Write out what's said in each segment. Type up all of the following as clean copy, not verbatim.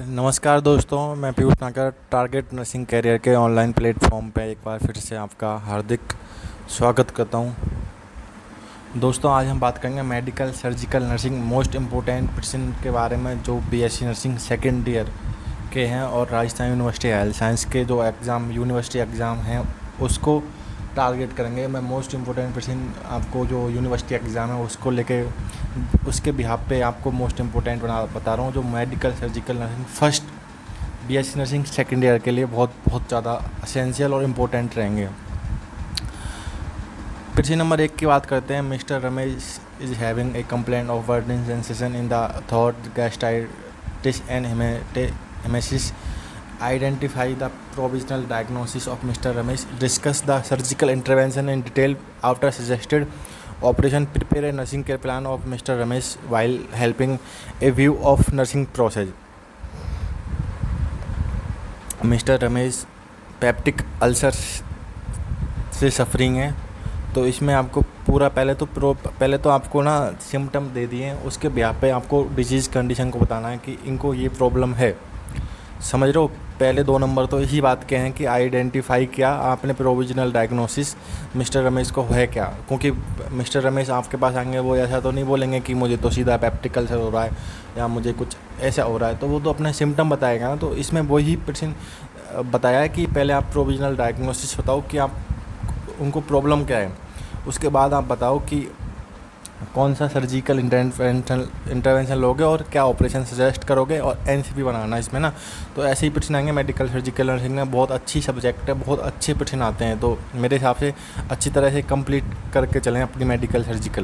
नमस्कार दोस्तों, मैं पीयूष नागर टारगेट नर्सिंग कैरियर के ऑनलाइन प्लेटफॉर्म पे एक बार फिर से आपका हार्दिक स्वागत करता हूँ। दोस्तों, आज हम बात करेंगे medical surgical nursing most important profession के बारे में जो बीएससी नर्सिंग सेकेंड ईयर के हैं और राजस्थान यूनिवर्सिटी हेल्थ साइंस के जो एग्ज़ाम यूनिवर्सिटी एग्ज़ाम हैं उसको टारगेट करेंगे। मैं मोस्ट इम्पोर्टेंट प्रोफेशन आपको जो यूनिवर्सिटी एग्ज़ाम है उसको लेके उसके बिहाफ पे आपको मोस्ट इम्पोर्टेंट बता रहा हूँ। जो medical surgical nursing first BSc nursing second year के लिए बहुत ज़्यादा असेंशियल और इम्पोर्टेंट रहेंगे। प्रश्न नंबर 1 की बात करते हैं। Mister Ramesh is having a complaint of burning sensation in the throat, gastritis and emesis. Identify the provisional diagnosis of Mr. Ramesh. Discuss the surgical intervention in detail after suggested operation. Prepare a nursing care plan of Mr. Ramesh while helping a view of nursing process. Mr. Ramesh peptic ulcer से suffering है, तो इसमें आपको पूरा पहले तो आपको ना सिम्टम दे दिए हैं, उसके ब्याह पे आपको डिजीज़ कंडीशन को बताना है कि इनको ये प्रॉब्लम है। समझ रहे हो? पहले 2 नंबर तो इसी बात के हैं कि आइडेंटिफाई किया आपने प्रोविजनल डायग्नोसिस मिस्टर रमेश को है क्या, क्योंकि मिस्टर रमेश आपके पास आएंगे वो ऐसा तो नहीं बोलेंगे कि मुझे तो सीधा पेप्टिक अल्सर हो रहा है या मुझे कुछ ऐसा हो रहा है, तो वो तो अपने सिम्टम बताएगा ना। तो इसमें वही पर्सन बताया है कि पहले आप प्रोविजनल डायग्नोसिस बताओ कि आप उनको प्रॉब्लम क्या है, उसके बाद आप बताओ कि कौन सा सर्जिकल इंटरवेंशन लोगे और क्या ऑपरेशन सजेस्ट करोगे, और एनसीपी बनाना इसमें ना। तो ऐसे ही प्रश्न आएंगे। मेडिकल सर्जिकल नर्सिंग में बहुत अच्छी सब्जेक्ट है, बहुत अच्छे प्रश्न आते हैं, तो मेरे हिसाब से अच्छी तरह से कंप्लीट करके चलें अपनी मेडिकल सर्जिकल।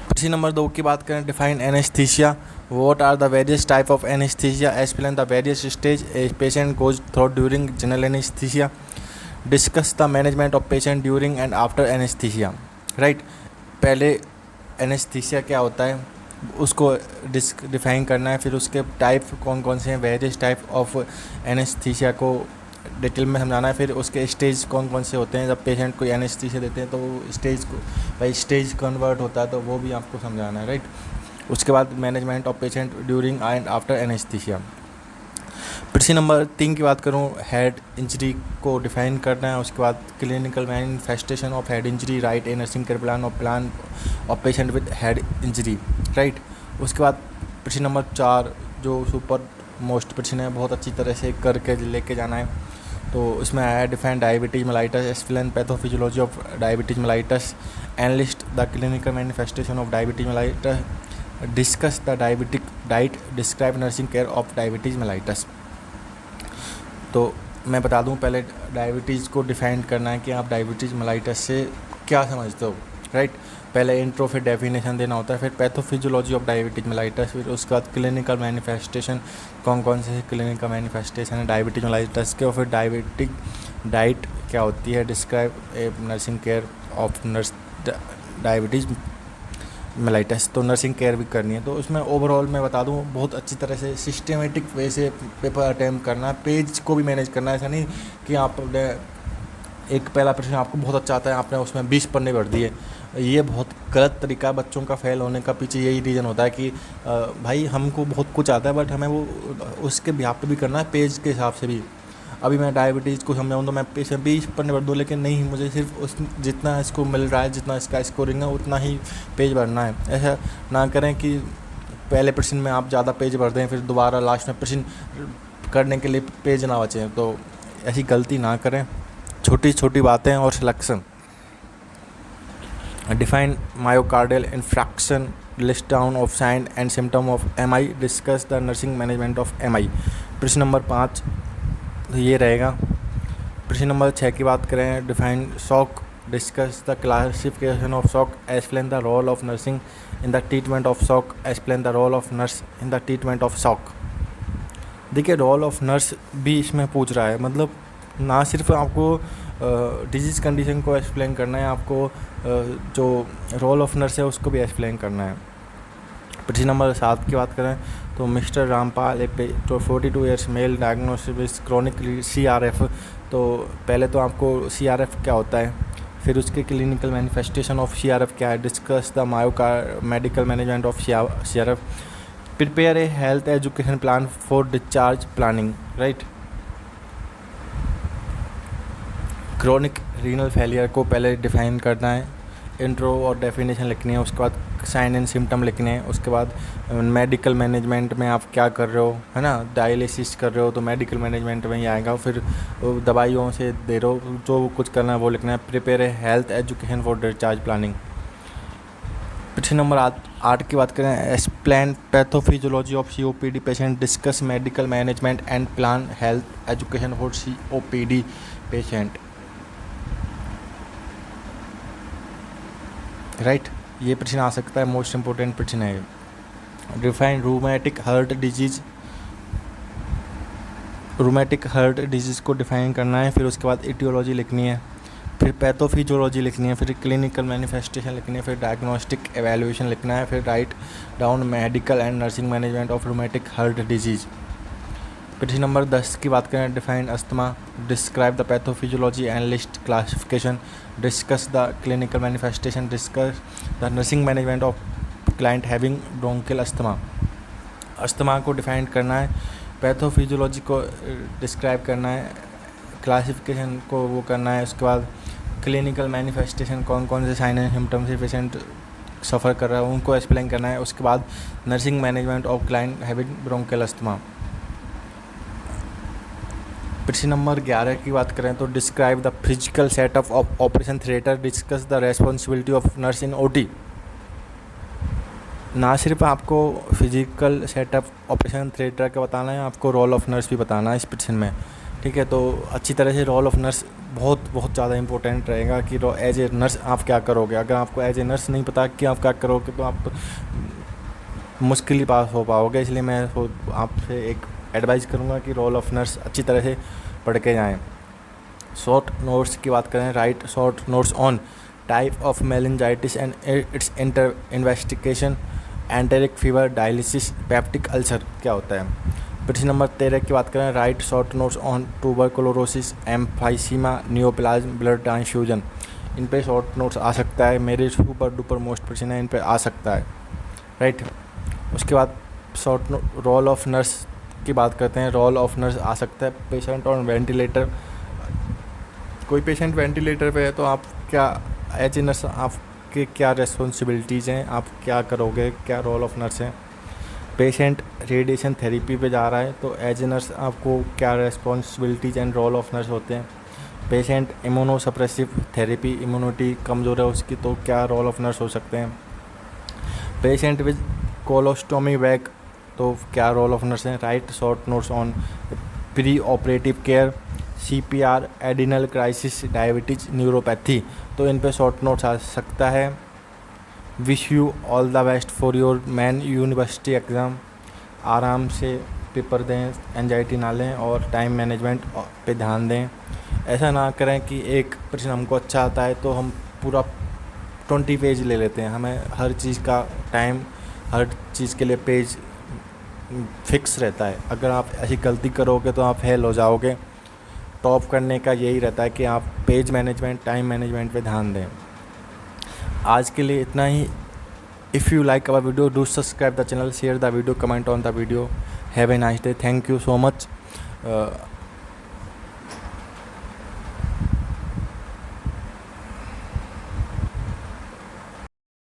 प्रश्न नंबर 2 की बात करें। Define anaesthesia. What are the various type of anaesthesia, explain the various stage a patient goes through during general anaesthesia. Discuss the management of patient during and after anaesthesia. Right, पहले anaesthesia क्या होता है उसको define करना है, फिर उसके type कौन कौन से हैं, वेरियस टाइप ऑफ एनेस्थीसिया को डिटेल में समझाना है, फिर उसके स्टेज कौन कौन से होते हैं। जब पेशेंट को एनेस्थीसिया देते हैं तो वो स्टेज को भाई स्टेज कन्वर्ट होता है, तो वो भी आपको समझाना है। राइट, उसके बाद management of patient during and after anaesthesia. प्रश्न नंबर 3 की बात करूँ। हेड इंजरी को डिफाइन करना है, उसके बाद clinical manifestation of head injury, right A nursing care plan of patient with head injury. Right, उसके बाद प्रश्न नंबर 4 जो सुपर मोस्ट प्रश्न है, बहुत अच्छी तरह से करके लेके जाना है। तो इसमें आया define diabetes mellitus, explain pathophysiology of diabetes mellitus, analyst the clinical manifestation of diabetes mellitus, discuss the diabetic diet, describe nursing care of diabetes mellitus. तो मैं बता दूं, पहले डायबिटीज़ को डिफाइन करना है कि आप डायबिटीज़ मेलाइटस से क्या समझते हो। राइट, पहले इंट्रो, फिर डेफिनेशन देना होता है, फिर पैथोफिजियोलॉजी ऑफ डायबिटीज मेलाइटस, फिर उसके बाद क्लिनिकल मैनिफेस्टेशन, कौन कौन से क्लिनिकल मैनिफेस्टेशन है डायबिटीज मेलाइटस के, और फिर डायबिटिक डाइट क्या होती है, describe A nursing care of diabetes mellitus. तो नर्सिंग केयर भी करनी है, तो उसमें ओवरऑल मैं बता दूं बहुत अच्छी तरह से सिस्टमेटिक वे से पेपर अटैम्प्ट करना है, पेज को भी मैनेज करना है। ऐसा नहीं कि आपने एक पहला प्रश्न आपको बहुत अच्छा आता है, आपने उसमें 20 पन्ने भर दिए, ये बहुत गलत तरीका है। बच्चों का फेल होने का पीछे यही रीज़न होता है कि भाई हमको बहुत कुछ आता है बट हमें वो उसके बिहाफ पे भी करना है, पेज के हिसाब से भी। अभी मैं डायबिटीज़ को समझाऊँ तो मैं 20 पन्ने भर दूँ, लेकिन नहीं, मुझे सिर्फ उस जितना इसको मिल रहा है, जितना इसका स्कोरिंग है उतना ही पेज भरना है। ऐसा ना करें कि पहले प्रश्न में आप ज़्यादा पेज भर दें, फिर दोबारा लास्ट में प्रश्न करने के लिए पेज ना बचें, तो ऐसी गलती ना करें। छोटी छोटी बातें और selection. Define myocardial infarction, list down of sign and symptom of MI, discuss the nursing management of MI. प्रश्न नंबर 5 ये रहेगा। प्रश्न नंबर 6 की बात करें। Define shock, discuss the classification of shock, explain the role of nursing in the treatment of shock, explain the role of nurse in the treatment of shock. देखिए, role of nurse भी इसमें पूछ रहा है, मतलब ना सिर्फ आपको डिजीज़ कंडीशन को एक्सप्लेन करना है, आपको जो रोल ऑफ नर्स है उसको भी एक्सप्लेन करना है। प्रश्न नंबर 7 की बात करें तो mister Rampal A 42 years male diagnosis with chronic CRF। तो पहले तो आपको CRF क्या होता है, फिर उसके क्लिनिकल मैनिफेस्टेशन ऑफ CRF क्या है, discuss the medical management of CRF, prepare a health education plan for discharge planning, right. Chronic renal failure को पहले डिफाइन करना है, इंट्रो और डेफिनेशन लिखनी है, उसके बाद साइन एंड सिम्टम लिखने हैं, उसके बाद मेडिकल मैनेजमेंट में आप क्या कर रहे हो, है ना, डायलिसिस कर रहे हो तो मेडिकल मैनेजमेंट में ही आएगा, फिर दवाइयों से दे रहे हो, जो कुछ करना है वो लिखना है। Prepare a health education for discharge planning. प्रश्न नंबर 8 की बात करें, explain pathophysiology of COPD patient, discuss medical management and plan health education for COPD patient, right. ये प्रश्न आ सकता है, मोस्ट इम्पोर्टेंट प्रश्न है। Define rheumatic heart disease, rheumatic heart disease को डिफाइन करना है, फिर उसके बाद इटियोलॉजी लिखनी है, फिर पैथोफिजियोलॉजी लिखनी है, फिर क्लिनिकल मैनिफेस्टेशन लिखनी है, फिर डायग्नोस्टिक एवेल्यूएशन लिखना है, फिर write down medical and nursing management of rheumatic heart disease. प्रश्न नंबर 10 की बात करें, define asthma, describe the pathophysiology and list classification, discuss the clinical manifestation, discuss the nursing management of client having bronchial asthma. Asthma को define करना है, pathophysiology को describe करना है, क्लासिफिकेशन को वो करना है, उसके बाद क्लिनिकल मैनिफेस्टेशन कौन कौन से साइन एंड सिम्टम से पेशेंट सफ़र कर रहा है उनको एक्सप्लेन करना है, उसके बाद nursing management of client having bronchial asthma. प्रश्न नंबर 11 की बात करें तो describe the physical setup of operation theatre, discuss the responsibility of nurse in OT। ना सिर्फ आपको फिजिकल सेटअप ऑपरेशन थिएटर का बताना है, आपको रोल ऑफ नर्स भी बताना है इस प्रश्न में, ठीक है। तो अच्छी तरह से रोल ऑफ नर्स बहुत बहुत ज़्यादा इंपॉर्टेंट रहेगा कि एज ए नर्स आप क्या करोगे। अगर आपको एज ए नर्स नहीं पता कि आप क्या करोगे तो आप मुश्किल ही पास हो पाओगे, इसलिए मैं आपसे एक एडवाइस करूँगा कि रोल ऑफ नर्स अच्छी तरह से पढ़ के जाएँ। शॉर्ट नोट्स की बात करें, write short notes on type of meningitis and its investigation, enteric fever, dialysis, peptic ulcer क्या होता है। प्रश्न नंबर 13 की बात करें, write short notes on tuberculosis, emphysema, neoplasm, blood transfusion. इन पे शॉर्ट नोट्स आ सकता है, मेरे सुपर डुपर मोस्ट प्रश्न है, इन पे आ सकता है, राइट। उसके बाद शॉर्ट रोल ऑफ नर्स की बात करते हैं, रोल ऑफ नर्स आ सकता है, पेशेंट ऑन वेंटिलेटर, कोई पेशेंट वेंटिलेटर पे है तो आप क्या एज ए नर्स आपके क्या रिस्पॉन्सिबिलिटीज़ हैं, आप क्या करोगे, क्या रोल ऑफ नर्स हैं। पेशेंट रेडिएशन थेरेपी पे जा रहा है तो एज ए नर्स आपको क्या responsibilities and role of nurse होते हैं। पेशेंट इम्यूनोसप्रेसिव थेरेपी, इम्यूनिटी कमज़ोर है उसकी, तो क्या रोल ऑफ नर्स हो सकते हैं। पेशेंट विद कोलोस्टोमी बैग, तो क्या रोल ऑफ नर्स हैं। Right short notes on pre operative care, CPR, adrenal crisis, diabetes, neuropathy, तो इन पे शॉर्ट नोट्स आ सकता है। Wish you all the best for your man university exam, आराम से paper दें, एंजाइटी ना लें और टाइम मैनेजमेंट पे ध्यान दें। ऐसा ना करें कि एक प्रश्न हमको अच्छा आता है तो हम पूरा 20 पेज ले लेते हैं, हमें हर चीज़ का टाइम, हर चीज़ के लिए पेज फिक्स रहता है। अगर आप ऐसी गलती करोगे तो आप फेल हो जाओगे। टॉप करने का यही रहता है कि आप पेज मैनेजमेंट, टाइम मैनेजमेंट पे ध्यान दें। आज के लिए इतना ही। If you like our video, do subscribe the channel, share the video, comment on the video. Have a nice day, thank you so much.